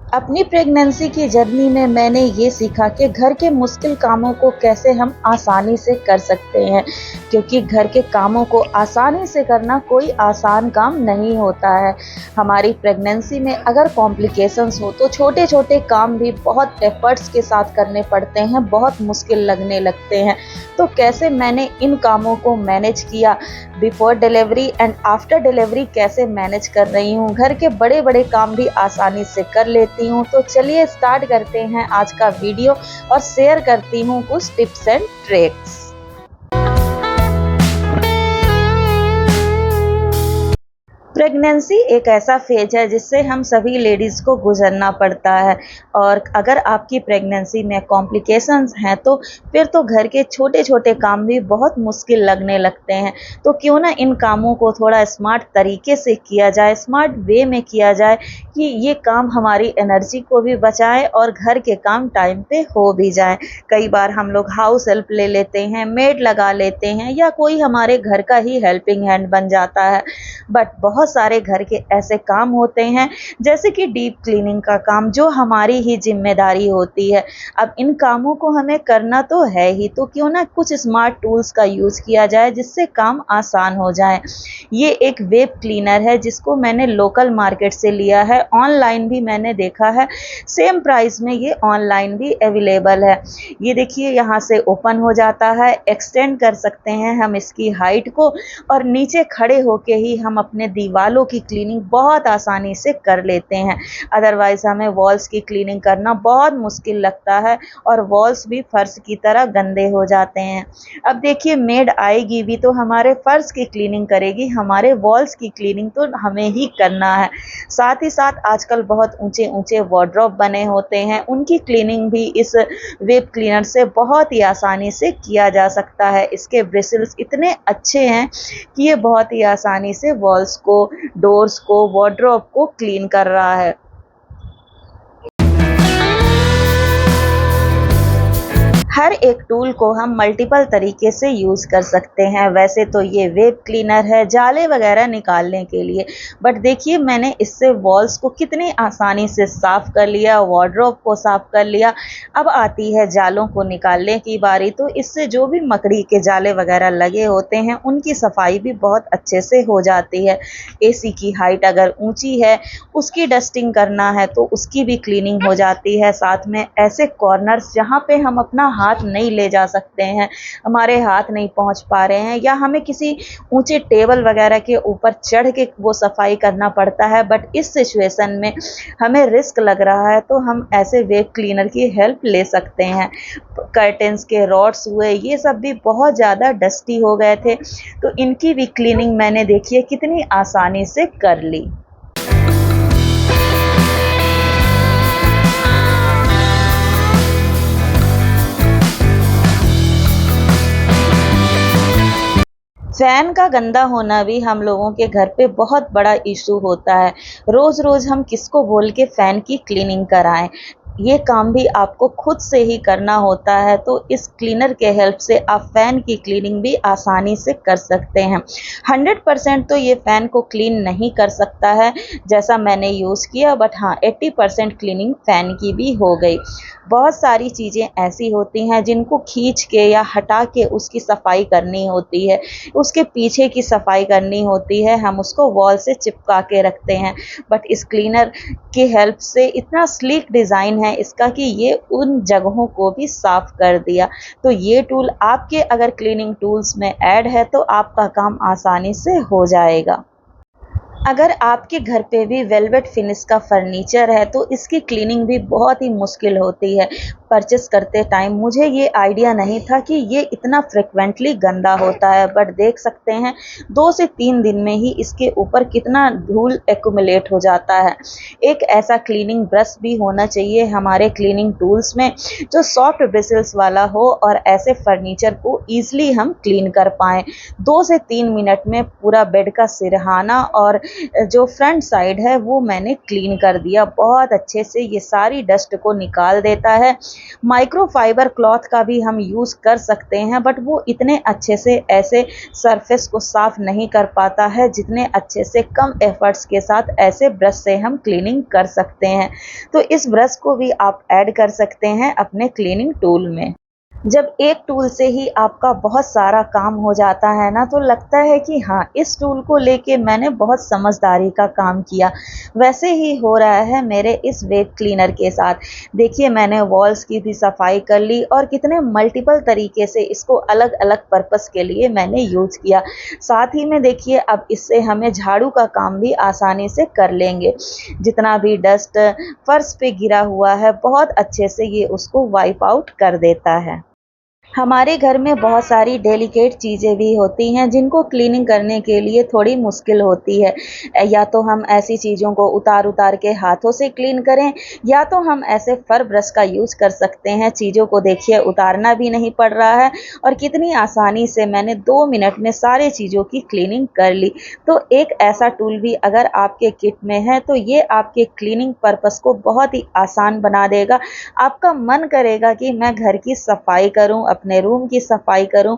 अपनी प्रेगनेंसी की जर्नी में मैंने ये सीखा कि घर के मुश्किल कामों को कैसे हम आसानी से कर सकते हैं, क्योंकि घर के कामों को आसानी से करना कोई आसान काम नहीं होता है। हमारी प्रेगनेंसी में अगर कॉम्प्लिकेशंस हो तो छोटे छोटे काम भी बहुत एफर्ट्स के साथ करने पड़ते हैं, बहुत मुश्किल लगने लगते हैं। तो कैसे मैंने इन कामों को मैनेज किया, before delivery and after delivery कैसे मैनेज कर रही हूँ, घर के बड़े बड़े काम भी आसानी से कर लेती हूँ। तो चलिए स्टार्ट करते हैं आज का वीडियो और शेयर करती हूँ कुछ टिप्स एंड ट्रिक्स। प्रेगनेंसी एक ऐसा फेज है जिससे हम सभी लेडीज़ को गुजरना पड़ता है, और अगर आपकी प्रेगनेंसी में कॉम्प्लिकेशंस हैं तो फिर तो घर के छोटे छोटे काम भी बहुत मुश्किल लगने लगते हैं। तो क्यों ना इन कामों को थोड़ा स्मार्ट तरीके से किया जाए, स्मार्ट वे में किया जाए कि ये काम हमारी एनर्जी को भी बचाए और घर के काम टाइम पे हो भी जाए। कई बार हम लोग हाउस हेल्प ले लेते हैं, मेड लगा लेते हैं, या कोई हमारे घर का ही हेल्पिंग हैंड बन जाता है। बट बहुत सारे घर के ऐसे काम होते हैं जैसे कि डीप क्लीनिंग का काम, जो हमारी ही जिम्मेदारी होती है। अब इन कामों को हमें करना तो है ही, तो क्यों ना कुछ स्मार्ट टूल्स का यूज़ किया जाए जिससे काम आसान हो जाए। ये एक वेब क्लीनर है जिसको मैंने लोकल मार्केट से लिया है, ऑनलाइन भी मैंने देखा है, सेम प्राइस में ये ऑनलाइन भी अवेलेबल है। ये देखिए यहाँ से ओपन हो जाता है, एक्सटेंड कर सकते हैं हम इसकी हाइट को, और नीचे खड़े होके ही हम अपने दीवालों की क्लीनिंग बहुत आसानी से कर लेते हैं। अदरवाइज हमें वॉल्स की क्लीनिंग करना बहुत मुश्किल लगता है और वॉल्स भी फर्श की तरह गंदे हो जाते हैं। अब देखिए मेड आएगी भी तो हमारे फर्श की क्लीनिंग करेगी, हमारे वॉल्स की क्लीनिंग तो हमें ही करना है। साथ ही साथ आजकल बहुत ऊंचे ऊंचे वार्डरोब बने होते हैं, उनकी क्लीनिंग भी इस वेब क्लीनर से बहुत ही आसानी से किया जा सकता है। इसके ब्रिसल्स इतने अच्छे हैं कि ये बहुत ही आसानी से वॉल्स को, डोर्स को, वार्डरोब को क्लीन कर रहा है। हर एक टूल को हम मल्टीपल तरीके से यूज़ कर सकते हैं। वैसे तो ये वेब क्लीनर है जाले वगैरह निकालने के लिए, बट देखिए मैंने इससे वॉल्स को कितनी आसानी से साफ़ कर लिया, वार्डरोब को साफ़ कर लिया। अब आती है जालों को निकालने की बारी, तो इससे जो भी मकड़ी के जाले वगैरह लगे होते हैं उनकी सफाई भी बहुत अच्छे से हो जाती है। एसी की हाइट अगर ऊंची है, उसकी डस्टिंग करना है तो उसकी भी क्लीनिंग हो जाती है। साथ में ऐसे कॉर्नर्स जहाँ पे हम अपना हाथ नहीं ले जा सकते हैं, हमारे हाथ नहीं पहुंच पा रहे हैं, या हमें किसी ऊंचे टेबल वगैरह के ऊपर चढ़ के वो सफाई करना पड़ता है, बट इस सिचुएशन में हमें रिस्क लग रहा है, तो हम ऐसे वेब क्लीनर की हेल्प ले सकते हैं। कर्टेंस के रॉड्स हुए, ये सब भी बहुत ज़्यादा डस्टी हो गए थे, तो इनकी भी क्लीनिंग मैंने देखिए कितनी आसानी से कर ली। फैन का गंदा होना भी हम लोगों के घर पे बहुत बड़ा इशू होता है। रोज़ रोज़ हम किसको बोल के फ़ैन की क्लीनिंग कराएं। ये काम भी आपको खुद से ही करना होता है, तो इस क्लीनर के हेल्प से आप फ़ैन की क्लीनिंग भी आसानी से कर सकते हैं। 100% तो ये फ़ैन को क्लीन नहीं कर सकता है जैसा मैंने यूज़ किया, बट हाँ 80% क्लीनिंग फ़ैन की भी हो गई। बहुत सारी चीज़ें ऐसी होती हैं जिनको खींच के या हटा के उसकी सफाई करनी होती है, उसके पीछे की सफाई करनी होती है, हम उसको वॉल से चिपका के रखते हैं। बट इस क्लीनर की हेल्प से इतना स्लीक डिज़ाइन है इसका कि ये उन जगहों को भी साफ कर दिया। तो ये टूल आपके अगर क्लीनिंग टूल्स में ऐड है तो आपका काम आसानी से हो जाएगा। अगर आपके घर पे भी वेलवेट फिनिश का फर्नीचर है तो इसकी क्लीनिंग भी बहुत ही मुश्किल होती है। परचेस करते टाइम मुझे ये आइडिया नहीं था कि ये इतना फ्रिक्वेंटली गंदा होता है, बट देख सकते हैं 2 से 3 दिन में ही इसके ऊपर कितना धूल एक्यूमुलेट हो जाता है। एक ऐसा क्लीनिंग ब्रश भी होना चाहिए हमारे क्लीनिंग टूल्स में जो सॉफ्ट ब्रिसल्स वाला हो और ऐसे फर्नीचर को ईजिली हम क्लीन कर पाएँ। 2 से 3 मिनट में पूरा बेड का सिरहाना और जो फ्रंट साइड है वो मैंने क्लीन कर दिया। बहुत अच्छे से ये सारी डस्ट को निकाल देता है। माइक्रोफाइबर क्लॉथ का भी हम यूज़ कर सकते हैं, बट वो इतने अच्छे से ऐसे सरफेस को साफ नहीं कर पाता है जितने अच्छे से कम एफर्ट्स के साथ ऐसे ब्रश से हम क्लीनिंग कर सकते हैं। तो इस ब्रश को भी आप ऐड कर सकते हैं अपने क्लीनिंग टूल में। जब एक टूल से ही आपका बहुत सारा काम हो जाता है ना, तो लगता है कि हाँ, इस टूल को लेके मैंने बहुत समझदारी का काम किया। वैसे ही हो रहा है मेरे इस वेट क्लीनर के साथ। देखिए, मैंने वॉल्स की भी सफाई कर ली और कितने मल्टीपल तरीके से इसको अलग-अलग पर्पस के लिए मैंने यूज़ किया। साथ ही में देखिए, अब इससे हमें झाड़ू का काम भी आसानी से कर लेंगे। जितना भी डस्ट फर्श पे गिरा हुआ है, बहुत अच्छे से ये उसको वाइप आउट कर देता है। हमारे घर में बहुत सारी डेलिकेट चीज़ें भी होती हैं जिनको क्लीनिंग करने के लिए थोड़ी मुश्किल होती है। या तो हम ऐसी चीज़ों को उतार-उतार के हाथों से क्लीन करें, या तो हम ऐसे फर ब्रश का यूज़ कर सकते हैं। चीज़ों को देखिए, उतारना भी नहीं पड़ रहा है और कितनी आसानी से मैंने 2 मिनट में सारे चीज़ों की क्लीनिंग कर ली। तो एक ऐसा टूल भी अगर आपके किट में है तो ये आपके क्लीनिंग पर्पस को बहुत ही आसान बना देगा। आपका मन करेगा कि मैं घर की सफाई करूं, अपने रूम की सफाई करूं,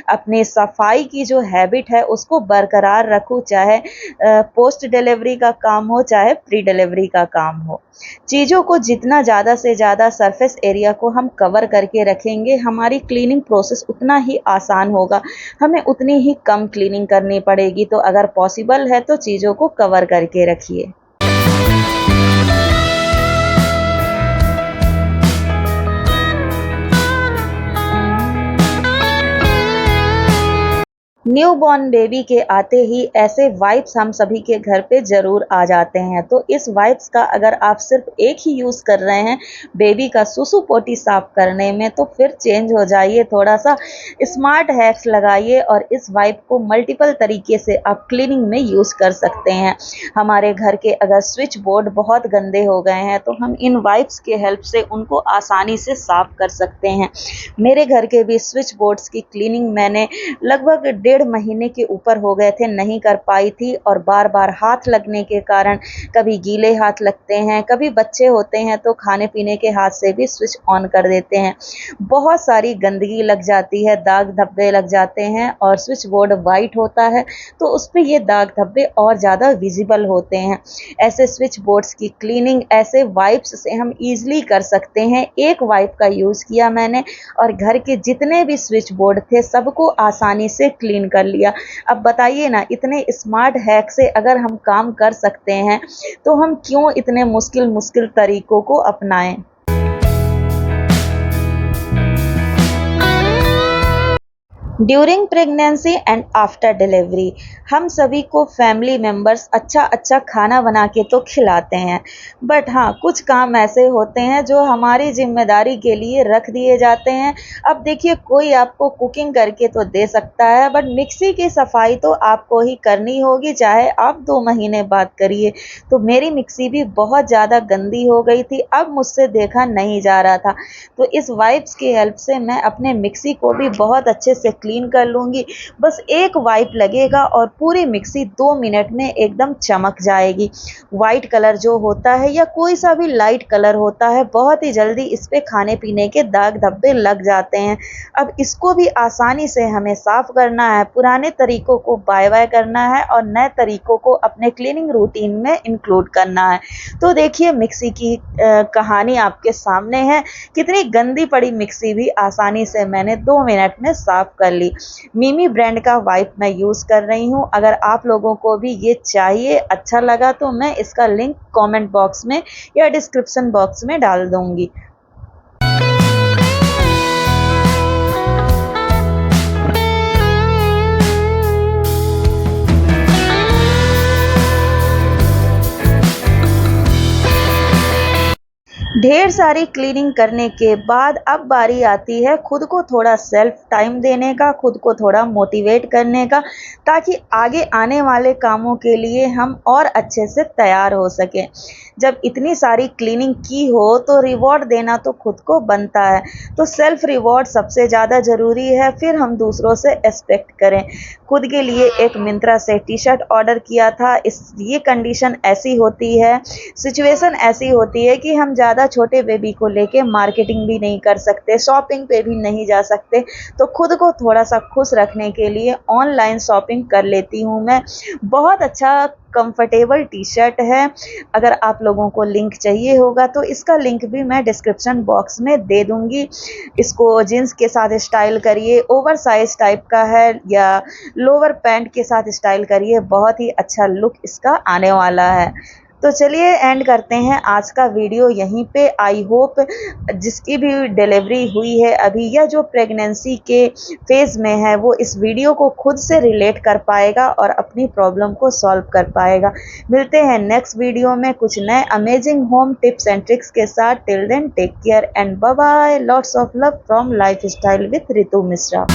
अपनी सफाई की जो हैबिट है उसको बरकरार रखूं, चाहे पोस्ट डिलीवरी का काम हो, चाहे प्री डिलीवरी का काम हो। चीज़ों को जितना ज़्यादा से ज़्यादा सरफेस एरिया को हम कवर करके रखेंगे, हमारी क्लीनिंग प्रोसेस उतना ही आसान होगा। हमें उतनी ही कम क्लीनिंग करनी पड़ेगी। तो अगर पॉसिबल है तो चीज़ों को कवर करके रखिए। न्यूबॉर्न बेबी के आते ही ऐसे वाइप्स हम सभी के घर पे ज़रूर आ जाते हैं। तो इस वाइप्स का अगर आप सिर्फ एक ही यूज़ कर रहे हैं बेबी का सुसु पोटी साफ करने में, तो फिर चेंज हो जाइए, थोड़ा-सा स्मार्ट हैक्स लगाइए और इस वाइप को मल्टीपल तरीके से आप क्लीनिंग में यूज़ कर सकते हैं। हमारे घर के अगर स्विच बोर्ड बहुत गंदे हो गए हैं तो हम इन वाइप्स के हेल्प से उनको आसानी से साफ कर सकते हैं। मेरे घर के भी स्विच बोर्ड्स की क्लीनिंग मैंने लगभग 1.5 महीने के ऊपर हो गए थे, नहीं कर पाई थी और बार-बार हाथ लगने के कारण कभी गीले हाथ लगते हैं, कभी बच्चे होते हैं तो खाने-पीने के हाथ से भी स्विच ऑन कर देते हैं। बहुत सारी गंदगी लग जाती है, दाग धब्बे लग जाते हैं और स्विच बोर्ड वाइट होता है तो उस पे ये दाग धब्बे और ज़्यादा विजिबल होते हैं। ऐसे स्विच बोर्ड्स की क्लीनिंग ऐसे वाइप्स से हम ईज़िली कर सकते हैं। एक वाइप का यूज़ किया मैंने और घर के जितने भी स्विच बोर्ड थे सबको आसानी से क्लीन कर लिया। अब बताइए ना, इतने स्मार्ट हैक से अगर हम काम कर सकते हैं तो हम क्यों इतने मुश्किल तरीकों को अपनाएं। During pregnancy and after delivery हम सभी को फैमिली मेम्बर्स अच्छा खाना बना के तो खिलाते हैं, बट हाँ, कुछ काम ऐसे होते हैं जो हमारी जिम्मेदारी के लिए रख दिए जाते हैं। अब देखिए, कोई आपको कुकिंग करके तो दे सकता है, बट मिक्सी की सफाई तो आपको ही करनी होगी, चाहे आप 2 महीने बाद करिए। तो मेरी मिक्सी भी बहुत ज़्यादा गंदी हो गई थी, अब मुझसे देखा नहीं जा रहा था। तो इस वाइप्स की हेल्प से मैं अपने मिक्सी को भी बहुत अच्छे से क्लीन कर लूँगी। बस एक वाइप लगेगा और पूरी मिक्सी 2 मिनट में एकदम चमक जाएगी। वाइट कलर जो होता है या कोई सा भी लाइट कलर होता है, बहुत ही जल्दी इस पे खाने-पीने के दाग धब्बे लग जाते हैं। अब इसको भी आसानी से हमें साफ़ करना है, पुराने तरीकों को बाय-बाय करना है और नए तरीकों को अपने क्लीनिंग रूटीन में इंक्लूड करना है। तो देखिए, मिक्सी की कहानी आपके सामने है। कितनी गंदी पड़ी मिक्सी भी आसानी से मैंने 2 मिनट में साफ़ कर ली। मिमी ब्रांड का वाइप मैं यूज़ कर रही हूँ। अगर आप लोगों को भी ये चाहिए, अच्छा लगा, तो मैं इसका लिंक कमेंट बॉक्स में या डिस्क्रिप्शन बॉक्स में डाल दूँगी। ढेर सारी क्लीनिंग करने के बाद अब बारी आती है खुद को थोड़ा सेल्फ टाइम देने का, खुद को थोड़ा मोटिवेट करने का, ताकि आगे आने वाले कामों के लिए हम और अच्छे से तैयार हो सकें। जब इतनी सारी क्लीनिंग की हो तो रिवॉर्ड देना तो खुद को बनता है। तो सेल्फ रिवॉर्ड सबसे ज़्यादा ज़रूरी है, फिर हम दूसरों से एक्सपेक्ट करें। खुद के लिए एक मिंत्रा से टी-शर्ट ऑर्डर किया था। ये कंडीशन ऐसी होती है, सिचुएशन ऐसी होती है कि हम ज़्यादा छोटे बेबी को लेके मार्केटिंग भी नहीं कर सकते, शॉपिंग पे भी नहीं जा सकते, तो खुद को थोड़ा-सा खुश रखने के लिए ऑनलाइन शॉपिंग कर लेती हूँ मैं। बहुत अच्छा कंफर्टेबल टी-शर्ट है। अगर आप लोगों को लिंक चाहिए होगा तो इसका लिंक भी मैं डिस्क्रिप्शन बॉक्स में दे दूँगी। इसको जीन्स के साथ स्टाइल करिए, ओवरसाइज़ टाइप का है या लोअर पैंट के साथ स्टाइल करिए, बहुत ही अच्छा लुक इसका आने वाला है। तो चलिए एंड करते हैं आज का वीडियो यहीं पे। आई होप जिसकी भी डिलीवरी हुई है अभी या जो प्रेगनेंसी के फेज़ में है वो इस वीडियो को खुद से रिलेट कर पाएगा और अपनी प्रॉब्लम को सॉल्व कर पाएगा। मिलते हैं नेक्स्ट वीडियो में कुछ नए amazing home tips and tricks के साथ। Till then take care and bye bye. Lots of love from lifestyle with Ritu Mishra.